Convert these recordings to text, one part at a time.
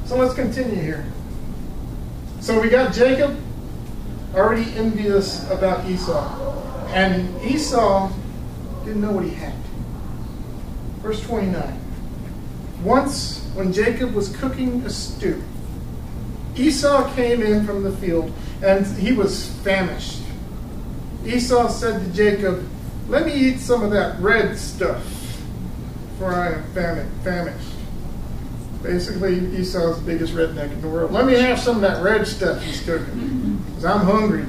So let's continue here. So we got Jacob already envious about Esau. And Esau didn't know what he had. Verse 29. Once, when Jacob was cooking a stew, Esau came in from the field, and he was famished. Esau said to Jacob, "Let me eat some of that red stuff, for I am famished." Basically, Esau's the biggest redneck in the world. "Let me have some of that red stuff he's cooking, because I'm hungry."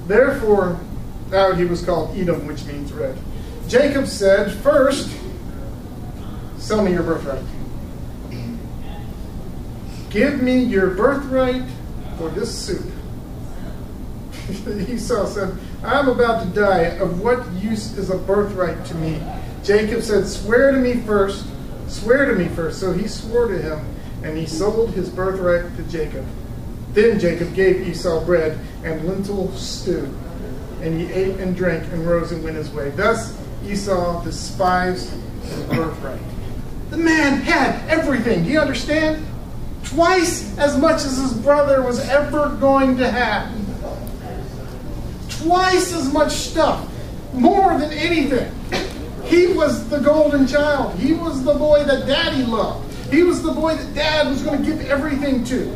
Therefore, now he was called Edom, which means red. Jacob said, "First, sell me your birthright. Give me your birthright for this soup." Esau said, "I'm about to die. Of what use is a birthright to me?" Jacob said, "Swear to me first. Swear to me first." So he swore to him, and he sold his birthright to Jacob. Then Jacob gave Esau bread and lentil stew, and he ate and drank and rose and went his way. Thus Esau despised his birthright. The man had everything. Do you understand? Twice as much as his brother was ever going to have. Twice as much stuff. More than anything. He was the golden child. He was the boy that Daddy loved. He was the boy that Dad was going to give everything to.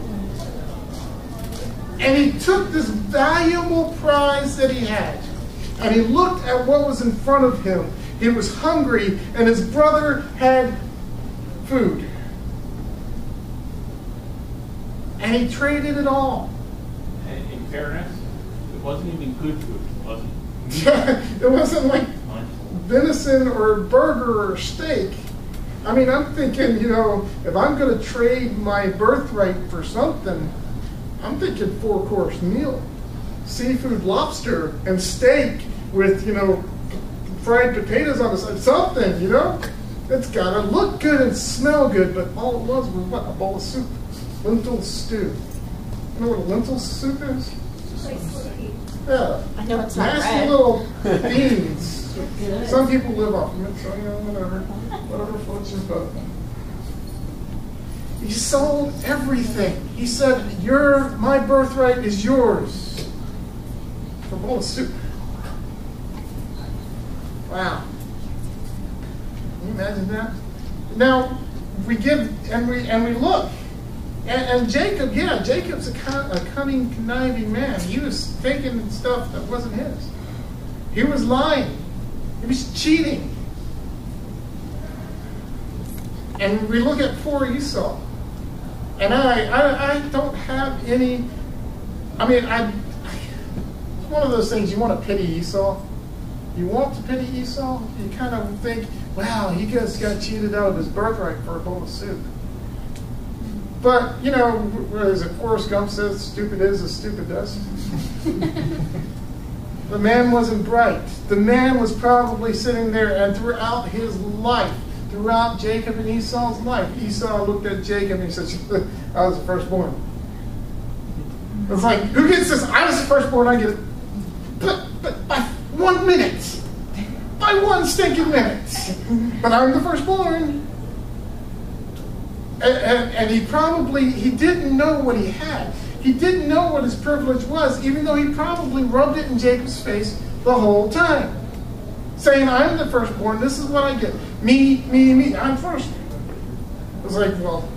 And he took this valuable prize that he had, and he looked at what was in front of him. He was hungry, and his brother had food. And he traded it all. And in fairness, it wasn't even good food, wasn't it? It wasn't like venison or burger or steak. I mean, I'm thinking, you know, if I'm going to trade my birthright for something, I'm thinking 4-course meal. Seafood, lobster, and steak with, you know, fried potatoes on the side. Something, you know? It's got to look good and smell good, but all it was what? A bowl of soup. Lentil stew. You know what a lentil soup is? Yeah. I know it's not nasty red. little beans. Good. Some people live off of it, so, you know, whatever floats your boat. He sold everything. He said, my birthright is yours for a bowl of soup. Wow. Can you imagine that? Now, we give and we look. And Jacob, yeah, Jacob's a cunning, conniving man. He was taking stuff that wasn't his. He was lying. He was cheating. And we look at poor Esau. And I don't have any, I mean, it's one of those things, you want to pity Esau. You want to pity Esau? You kind of think, wow, he just got cheated out of his birthright for a bowl of soup. But, you know, as Forrest Gump says, stupid is as stupid does. The man wasn't bright. The man was probably sitting there, and throughout his life, throughout Jacob and Esau's life, Esau looked at Jacob and he said, I was the firstborn. It's like, who gets this? I was the firstborn, I get it. But by 1 minute. By 1 stinking minute. But I'm the firstborn. And he didn't know what he had. He didn't know what his privilege was, even though he probably rubbed it in Jacob's face the whole time. Saying, I'm the firstborn, this is what I get. Me, I'm first. It was like, well,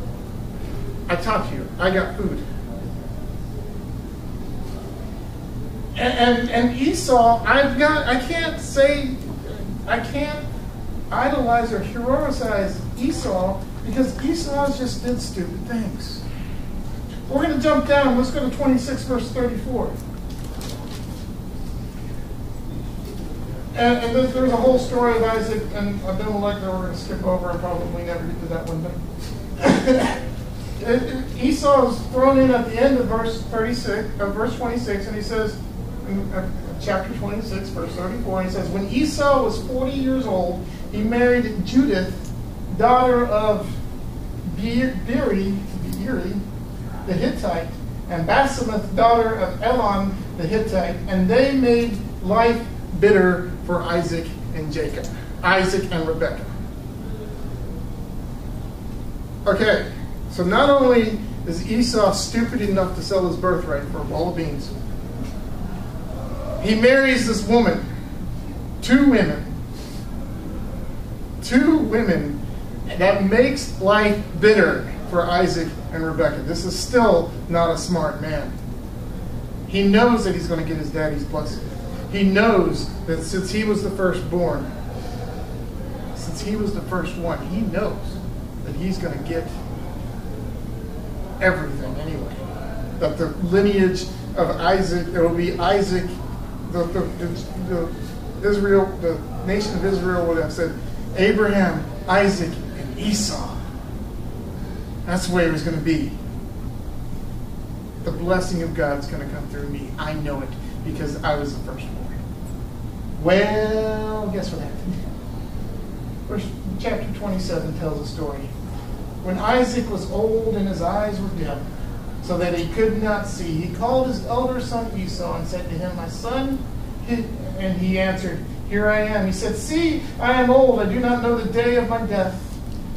I taught you. I got food. And Esau, I can't idolize or heroicize Esau because Esau just did stupid things. We're going to jump down. Let's go to 26 verse 34. And there's a whole story of Isaac and Abimelech that we're going to skip over and probably never get to that one. But Esau is thrown in at the end of verse 26, and he says, in chapter 26, verse 34, he says, when Esau was 40 years old, he married Judith, daughter of Beeri, the Hittite, and Basemath, daughter of Elon, the Hittite, and they made life bitter for Isaac and Jacob, Isaac and Rebekah. Okay, So not only is Esau stupid enough to sell his birthright for a bowl of beans, he marries this woman, two women, that makes life bitter for Isaac and Rebekah. This is still not a smart man. He knows that he's going to get his daddy's blessing. He knows that since he was the firstborn, since he was the first one, he knows that he's going to get everything anyway. That the lineage of Isaac, it will be Isaac, the nation of Israel would have said, Abraham, Isaac, and Esau. That's the way it was going to be. The blessing of God's going to come through me. I know it because I was the firstborn. Well, guess what happened? Chapter 27 tells a story. When Isaac was old and his eyes were dim, so that he could not see, he called his elder son Esau and said to him, "My son," and he answered, "Here I am." He said, "See, I am old. I do not know the day of my death.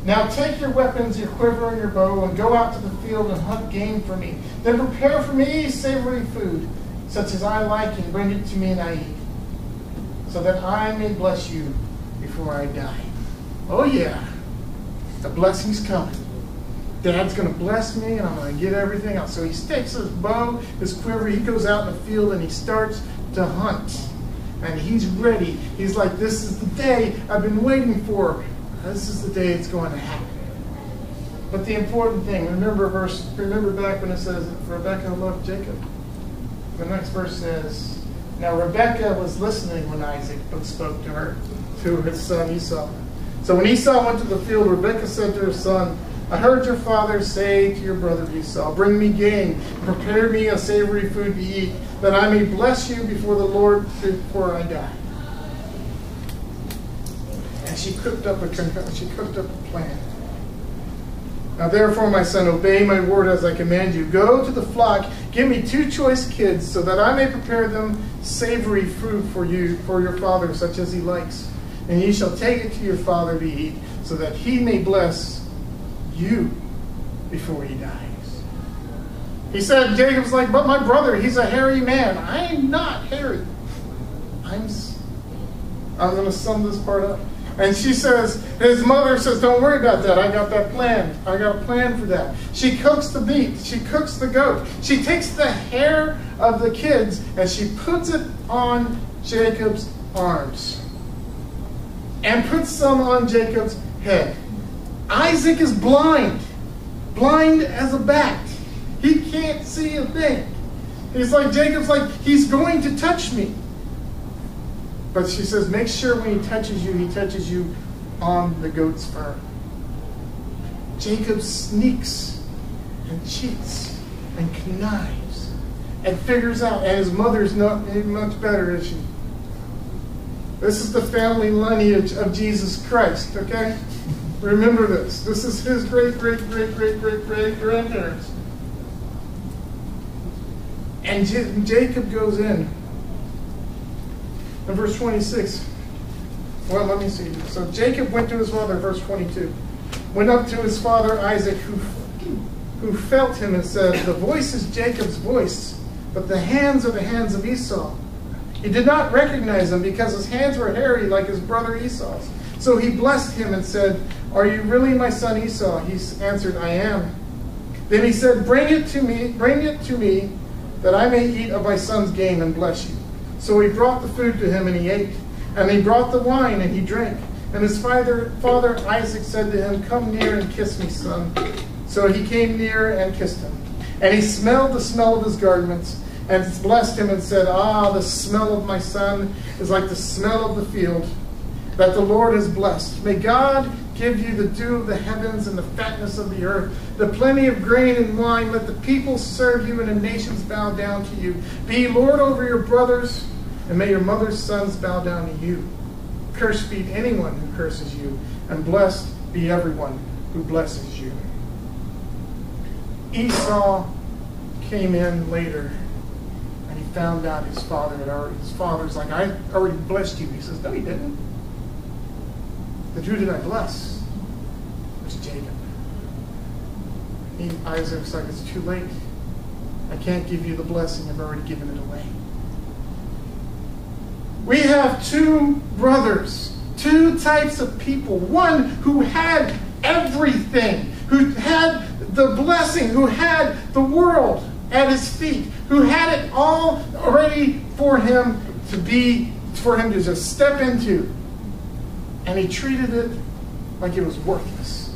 Now take your weapons, your quiver and your bow, and go out to the field and hunt game for me. Then prepare for me savory food, such as I like, and bring it to me and I eat, so that I may bless you before I die." Oh yeah, the blessing's coming. Dad's going to bless me, and I'm going to get everything else. So he takes his bow, his quiver, he goes out in the field, and he starts to hunt. And he's ready. He's like, this is the day I've been waiting for. This is the day it's going to happen. But the important thing, remember back when it says Rebekah loved Jacob. The next verse says, now Rebekah was listening when Isaac spoke to her, to his son Esau. So when Esau went to the field, Rebekah said to her son, "I heard your father say to your brother Esau, 'Bring me game, prepare me a savory food to eat, that I may bless you before the Lord before I die.'" And she cooked up a plan. "Now therefore, my son, obey my word as I command you. Go to the flock, give me 2 choice kids, so that I may prepare them savory food for you, for your father, such as he likes. And ye shall take it to your father to eat, so that he may bless you before he dies." He said, Jacob's like, "But my brother, he's a hairy man." I'm not hairy. I'm going to sum this part up. And she says, his mother says, "Don't worry about that. I got that plan. I got a plan for that." She cooks the meat. She cooks the goat. She takes the hair of the kids and she puts it on Jacob's arms. And puts some on Jacob's head. Isaac is blind as a bat. He can't see a thing. Jacob's like, he's going to touch me. But she says, make sure when he touches you on the goat's fur. Jacob sneaks and cheats and connives and figures out, and his mother's not much better, is she? This is the family lineage of Jesus Christ, okay? Remember this. This is his great-great-great-great-great-grandparents. And Jacob goes in verse 26. Well, let me see. So Jacob went to his father, verse 22. Went up to his father Isaac, who felt him and said, "The voice is Jacob's voice, but the hands are the hands of Esau." He did not recognize him because his hands were hairy like his brother Esau's. So he blessed him and said, "Are you really my son Esau?" He answered, "I am." Then he said, Bring it to me, that I may eat of my son's game and bless you." So he brought the food to him and he ate. And he brought the wine and he drank. And his father Isaac said to him, "Come near and kiss me, son." So he came near and kissed him. And he smelled the smell of his garments and blessed him and said, "Ah, the smell of my son is like the smell of the field that the Lord has blessed. May God give you the dew of the heavens and the fatness of the earth, the plenty of grain and wine. Let the people serve you and the nations bow down to you. Be Lord over your brothers, and may your mother's sons bow down to you. Cursed be anyone who curses you, and blessed be everyone who blesses you." Esau came in later, and he found out his father's like, "I already blessed you." He says, "No, he didn't. But who did I bless?" It was Jacob. Isaac's like, it's too late. I can't give you the blessing. I've already given it away. We have two brothers, two types of people. One who had everything, who had the blessing, who had the world at his feet, who had it all ready for him to just step into. And he treated it like it was worthless.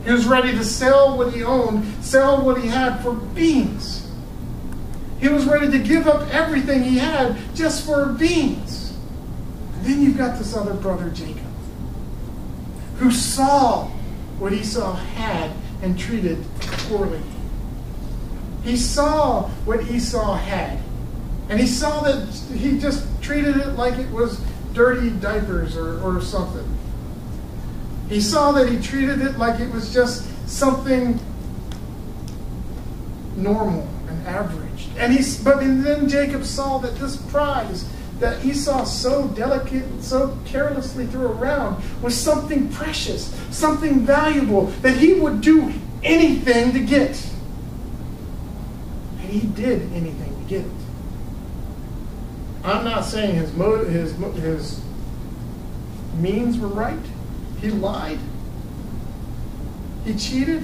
He was ready to sell what he owned, sell what he had for beans. He was ready to give up everything he had just for beans. And then you've got this other brother, Jacob, who saw what Esau had and treated poorly. He saw what Esau had. And he saw that he just treated it like it was dirty diapers or something. He saw that he treated it like it was just something normal and average. But then Jacob saw that this prize that Esau so delicate, so carelessly threw around was something precious, something valuable that he would do anything to get. And he did anything to get it. I'm not saying his means were right. He lied. He cheated.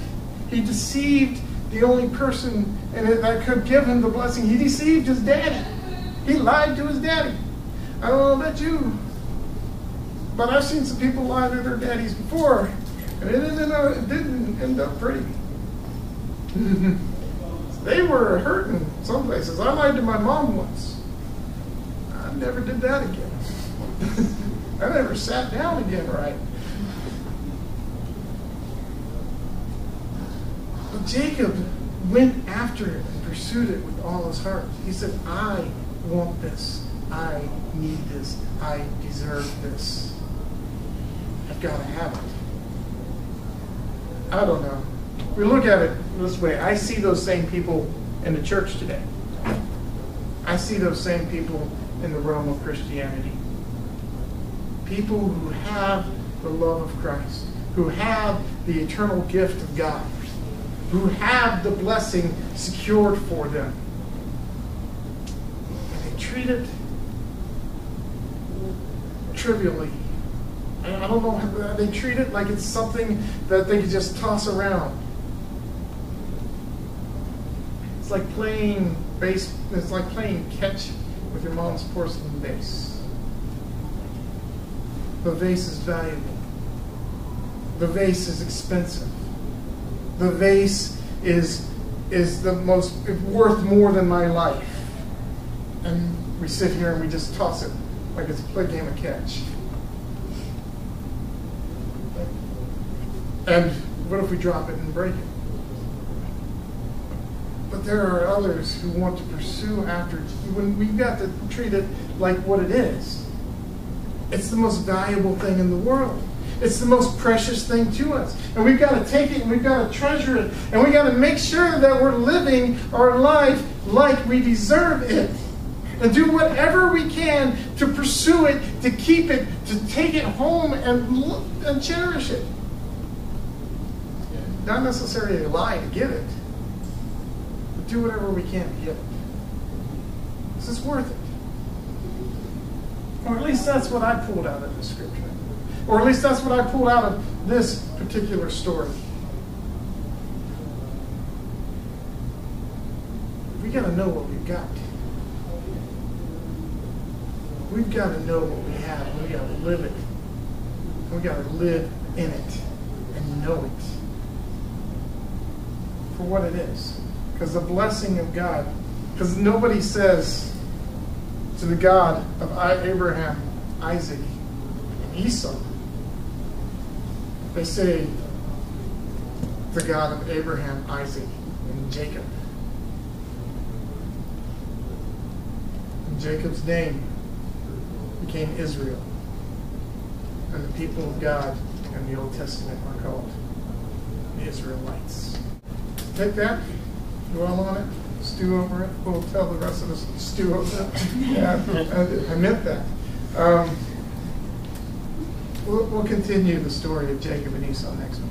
He deceived the only person that could give him the blessing. He deceived his daddy. He lied to his daddy. I don't know about you, but I've seen some people lie to their daddies before, and it didn't end up pretty. They were hurting some places. I lied to my mom once. I never did that again. I never sat down again right. But Jacob went after it and pursued it with all his heart. He said, I want this. I need this. I deserve this. I've got to have it. I don't know. We look at it this way. I see those same people in the church today. I see those same people in the realm of Christianity. People who have the love of Christ, who have the eternal gift of God, who have the blessing secured for them. And they treat it trivially. I don't know how they treat it like it's something that they could just toss around. It's like playing catch with your mom's porcelain vase. The vase is valuable. The vase is expensive. The vase is worth more than my life. And we sit here and we just toss it like it's a game of catch. And what if we drop it and break it? But there are others who want to pursue after it. We've got to treat it like what it is. It's the most valuable thing in the world. It's the most precious thing to us. And we've got to take it and we've got to treasure it. And we've got to make sure that we're living our life like we deserve it. And do whatever we can to pursue it, to keep it, to take it home and cherish it. Not necessarily lie to get it, but do whatever we can to get it. This is worth it. Or at least that's what I pulled out of the scripture. Or at least that's what I pulled out of this particular story. We got to know what we've got. We've got to know what we have, and we got to live it. And we got to live in it and know it for what it is. Because the blessing of God, because nobody says to the God of Abraham, Isaac, and Esau, they say the God of Abraham, Isaac, and Jacob. And Jacob's name became Israel. And the people of God in the Old Testament are called the Israelites. Take that, dwell on it, stew over it. We'll tell the rest of us to stew over it. Yeah, I meant that. We'll continue the story of Jacob and Esau next week.